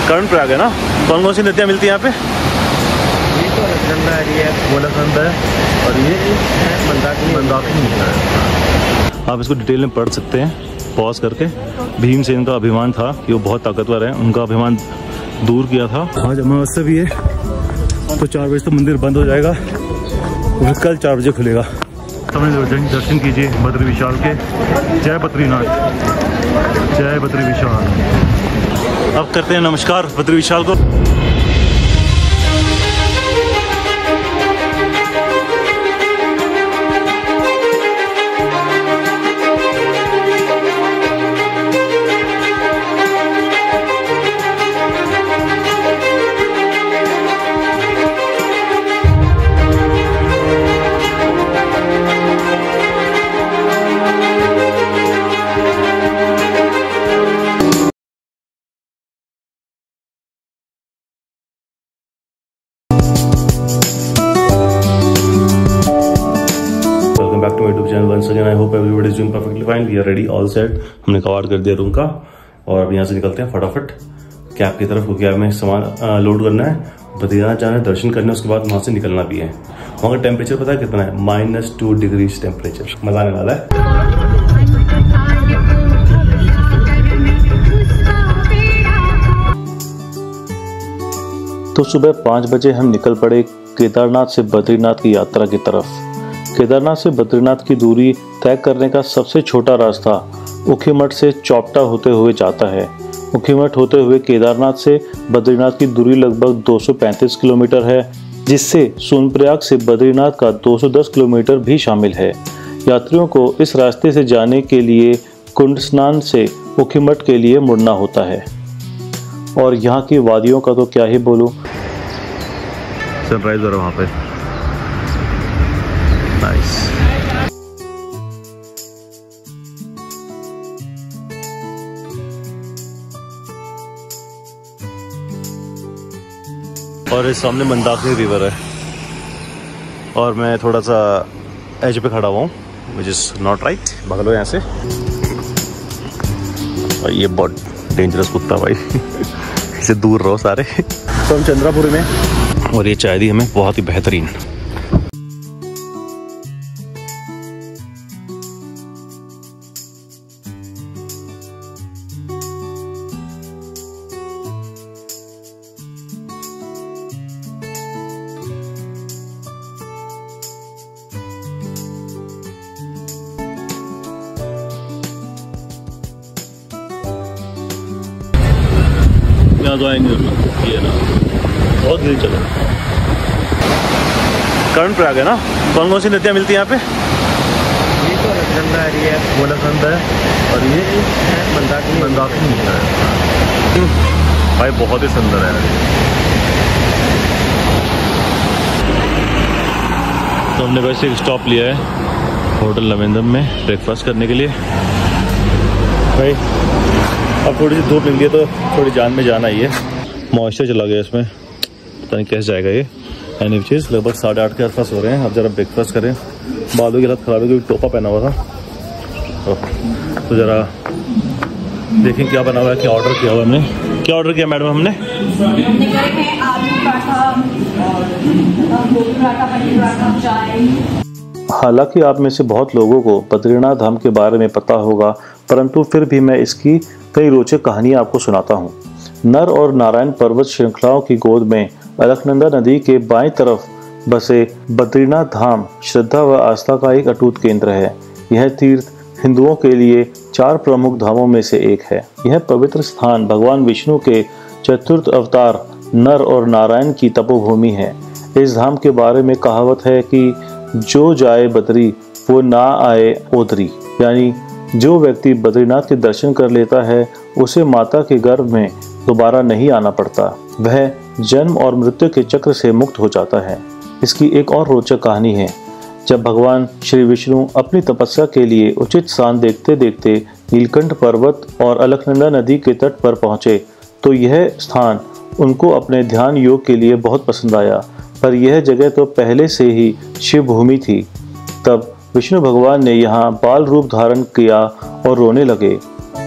कर्णप्रयाग है ना। कौन कौन सी नदियाँ मिलती हैं यहाँ पे? ये तो अलकनंदा एरिया है, गोलकंद है और ये मंदाकिनी है। आप इसको डिटेल में पढ़ सकते हैं पॉज करके। भीमसेन का अभिमान था कि वो बहुत ताकतवर है, उनका अभिमान दूर किया था। आज अमावस्या भी है तो 4 बजे तक मंदिर बंद हो जाएगा और कल 4 बजे खुलेगा। दर्शन कीजिए बद्री विशाल के। जय बद्रीनाथ, जय बद्री विशाल। अब करते हैं नमस्कार बद्री विशाल को। Back to my YouTube channel once again. I hope everybody is doing perfectly fine. We are ready, all set. हमने कवाड़ कर दिया रूम का और अब यहाँ से निकलते हैं फटाफट कैब की तरफ, क्योंकि कैब में सामान लोड करना है, बद्रीनाथ जाना है, दर्शन करने, उसके बाद वहाँ से निकलना भी है। वहाँ का टेम्परेचर पता है कितना है? -2 डिग्री टेम्परेचर। मजा आने वाला है। तो सुबह 5 बजे हम निकल पड़े केदारनाथ से बद्रीनाथ की यात्रा की तरफ। केदारनाथ से बद्रीनाथ की दूरी तय करने का सबसे छोटा रास्ता ऊखीमठ से चौपटा होते हुए जाता है। ऊखीमठ होते हुए केदारनाथ से बद्रीनाथ की दूरी लगभग 235 किलोमीटर है, जिससे सोनप्रयाग से बद्रीनाथ का 210 किलोमीटर भी शामिल है। यात्रियों को इस रास्ते से जाने के लिए कुंड स्नान से ऊखीमठ के लिए मुड़ना होता है। और यहाँ की वादियों का तो क्या ही बोलूं। सनराइज हो रहा है वहाँ पे। नाइस। और इस सामने मंदाकिनी रिवर है और मैं थोड़ा सा एज पे खड़ा हुआ हूँ, विच इज नॉट राइट। भाग लो यहाँ से। और ये बहुत डेंजरस कुत्ता भाई इससे दूर रहो सारे। तो हम चंद्रापुरी में, और ये चाय दी हमें बहुत ही बेहतरीन। यहाँ तो आएंगे ये ना, बहुत दिन चलो। कर्णप्रयाग है ना। कौन कौन सी नदियाँ मिलती हैं यहाँ पे? ये तो अलकनंदा एरिया है, गोलकंद है और ये मंदाकिनी है। भाई बहुत ही सुंदर है। तो हमने वैसे एक स्टॉप लिया है होटल नवेंद्रम में ब्रेकफास्ट करने के लिए। भाई अब थोड़ी सी धूप निकली है तो थोड़ी जान में जाना ही है। मॉइस्चर चला गया इसमें, पता नहीं कैसे जाएगा ये। एनी चीज़ लगभग 8:30 के आसपास हो रहे हैं। अब जरा ब्रेकफास्ट करें। बालों की हालत खराब है क्योंकि टोपा पहना हुआ था। तो ज़रा देखें क्या बना हुआ है, क्या ऑर्डर किया हुआ हमने। क्या ऑर्डर किया मैडम हमने? हालांकि आप में से बहुत लोगों को बद्रीनाथ धाम के बारे में पता होगा, परंतु फिर भी मैं इसकी कई रोचक कहानियां आपको सुनाता हूं। नर और नारायण पर्वत श्रृंखलाओं की गोद में अलकनंदा नदी के बाएं तरफ बसे बद्रीनाथ धाम श्रद्धा व आस्था का एक अटूट केंद्र है। यह तीर्थ हिंदुओं के लिए 4 प्रमुख धामों में से एक है। यह पवित्र स्थान भगवान विष्णु के चतुर्थ अवतार नर और नारायण की तपोभूमि है। इस धाम के बारे में कहावत है कि जो जाए बद्री वो ना आए ओदरी, यानी जो व्यक्ति बद्रीनाथ के दर्शन कर लेता है उसे माता के गर्भ में दोबारा नहीं आना पड़ता, वह जन्म और मृत्यु के चक्र से मुक्त हो जाता है। इसकी एक और रोचक कहानी है। जब भगवान श्री विष्णु अपनी तपस्या के लिए उचित स्थान देखते देखते नीलकंठ पर्वत और अलकनंदा नदी के तट पर पहुंचे तो यह स्थान उनको अपने ध्यान योग के लिए बहुत पसंद आया, पर यह जगह तो पहले से ही शिव भूमि थी। तब विष्णु भगवान ने यहाँ बाल रूप धारण किया और रोने लगे।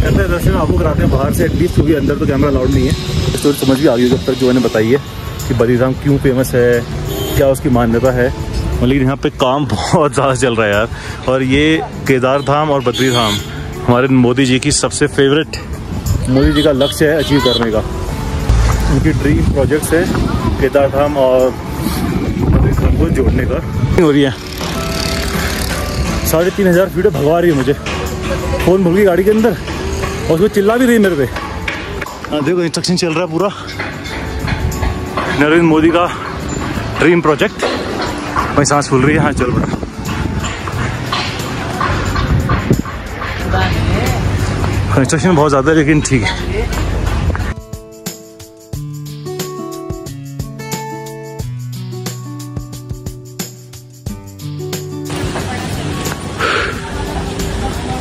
करते हैं दर्शन आपको कराते हैं बाहर से एटलीस्ट, क्योंकि अंदर तो कैमरा अलाउड नहीं है। स्टोरी समझ भी आ गई जब तक जो मैंने बताई है कि बद्रीधाम क्यों फेमस है, क्या उसकी मान्यता है। लेकिन यहाँ पे काम बहुत ज़्यादा चल रहा है यार। और ये केदारधाम और बद्रीधाम हमारे मोदी जी की सबसे फेवरेट, मोदी जी का लक्ष्य है अचीव करने का। उनकी ड्रीम प्रोजेक्ट्स है केदारधाम और बद्रीधाम को जोड़ने का। हो रही है 3500 फीट भगवा रही है मुझे, फ़ोन भूल गई गाड़ी के अंदर और उसमें चिल्ला भी रही मेरे पे। हाँ देखो इंस्ट्रक्शन चल रहा है पूरा, नरेंद्र मोदी का ड्रीम प्रोजेक्ट। वही सांस फूल रही है। हाँ चल पड़ा। इंस्ट्रक्शन बहुत ज़्यादा है लेकिन ठीक है।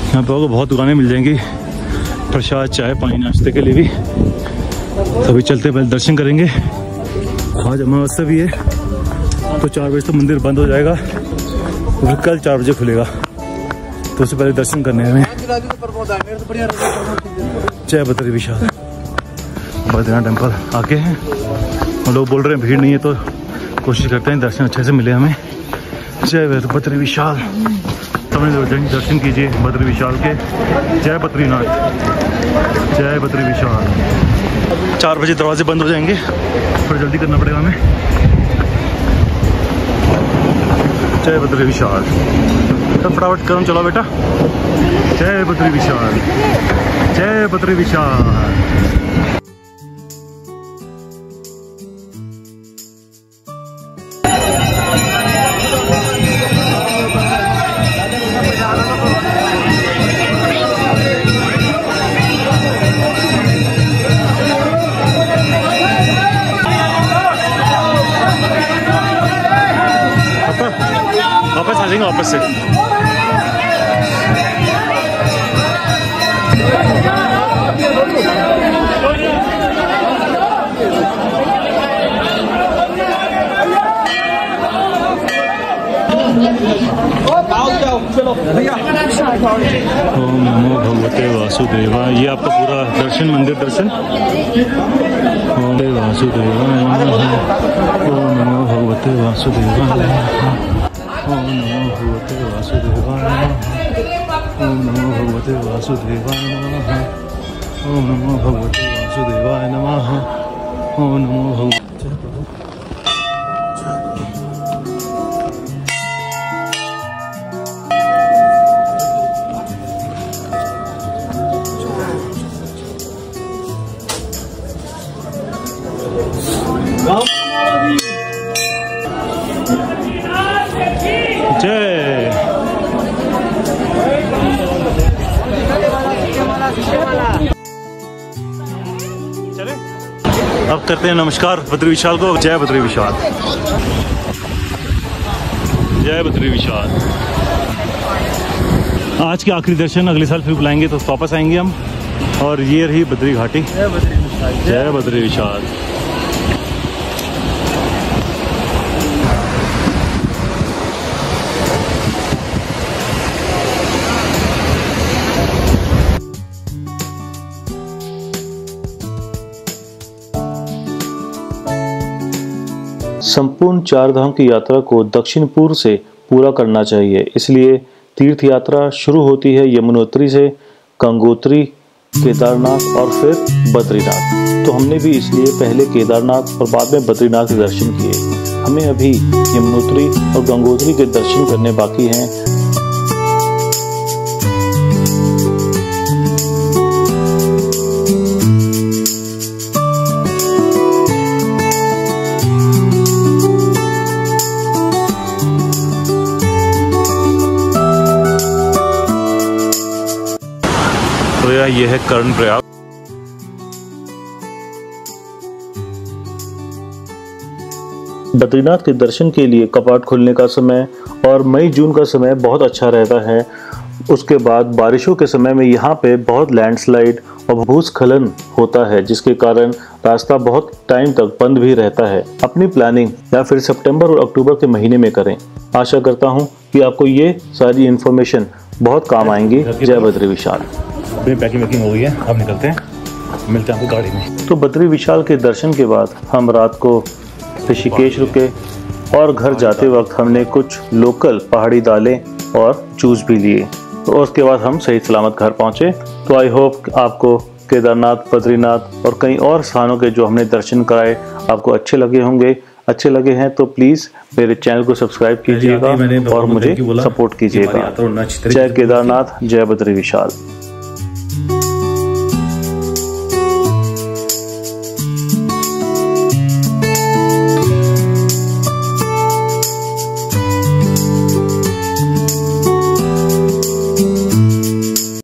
यहाँ पे आपको बहुत दुकानें मिल जाएंगी, प्रसाद, चाय, पानी, नाश्ते के लिए भी। अभी चलते पहले दर्शन करेंगे। आज अमावस्या भी है तो 4 बजे तो मंदिर बंद हो जाएगा, फिर कल 4 बजे खुलेगा, तो उससे पहले दर्शन करने हमें। जय बद्री विशाल। बद्रीनाथ टेम्पल आके हैं और लोग बोल रहे हैं भीड़ नहीं है, तो कोशिश करते हैं दर्शन अच्छे से मिले हमें। जय बद्री विशाल। दर्शन कीजिए बद्री विशाल के। जय बद्रीनाथ, जय बद्री विशाल। 4 बजे दरवाजे बंद हो जाएंगे, थोड़ा जल्दी करना पड़ेगा हमें। जय बद्री विशाल। तो फटाफट करो, चलो बेटा। जय बद्री विशाल, जय बद्री विशाल। वापस आ जाएंगे वापस से। ओम नमो भगवते वासुदेवाय। ये आपका पूरा दर्शन, मंदिर दर्शन। ओम वासुदेवाय नमः। ओम नमो भगवते वासुदेवाय। ओम नमो भगवते वासुदेवाय नमः। ओम नमो भगवते वासुदेवाय नमः। ओम नमो भगवते वासुदेवाय नमः। ओम नमो भगवते। जय। चले अब करते हैं नमस्कार बद्री विशाल को। जय बद्री विशाल, जय बद्री विशाल। आज के आखिरी दर्शन, अगले साल फिर बुलाएंगे तो वापस आएंगे हम। और ये रही बद्री घाटी। जय बद्री विशाल, जय बद्री विशाल। संपूर्ण 4 धाम की यात्रा को दक्षिण पूर्व से पूरा करना चाहिए, इसलिए तीर्थ यात्रा शुरू होती है यमुनोत्री से, गंगोत्री, केदारनाथ और फिर बद्रीनाथ। तो हमने भी इसलिए पहले केदारनाथ और बाद में बद्रीनाथ के दर्शन किए। हमें अभी यमुनोत्री और गंगोत्री के दर्शन करने बाकी हैं। ये है कर्णप्रयाग। बद्रीनाथ के दर्शन के लिए कपाट खुलने का समय और मई जून का समय बहुत अच्छा रहता है। उसके बाद बारिशों के समय में यहाँ पे बहुत लैंडस्लाइड और भूस्खलन होता है, जिसके कारण रास्ता बहुत टाइम तक बंद भी रहता है। अपनी प्लानिंग या फिर सितंबर और अक्टूबर के महीने में करें। आशा करता हूँ कि आपको ये सारी इन्फॉर्मेशन बहुत काम आएंगी। जय बद्री विशाल। अपनी पैकिंग वैकिंग हो गई है, अब निकलते हैं, मिलते हैं आपको गाड़ी में। तो बद्री विशाल के दर्शन के बाद हम रात को ऋषिकेश रुके और घर जाते वक्त हमने कुछ लोकल पहाड़ी दालें और जूस भी लिए। तो उसके बाद हम सही सलामत घर पहुंचे। तो आई होप आपको केदारनाथ, बद्रीनाथ और कई और स्थानों के जो हमने दर्शन कराए आपको अच्छे लगे होंगे। अच्छे लगे हैं तो प्लीज़ मेरे चैनल को सब्सक्राइब कीजिएगा और मुझे सपोर्ट कीजिएगा। जय केदारनाथ, जय बद्री विशाल।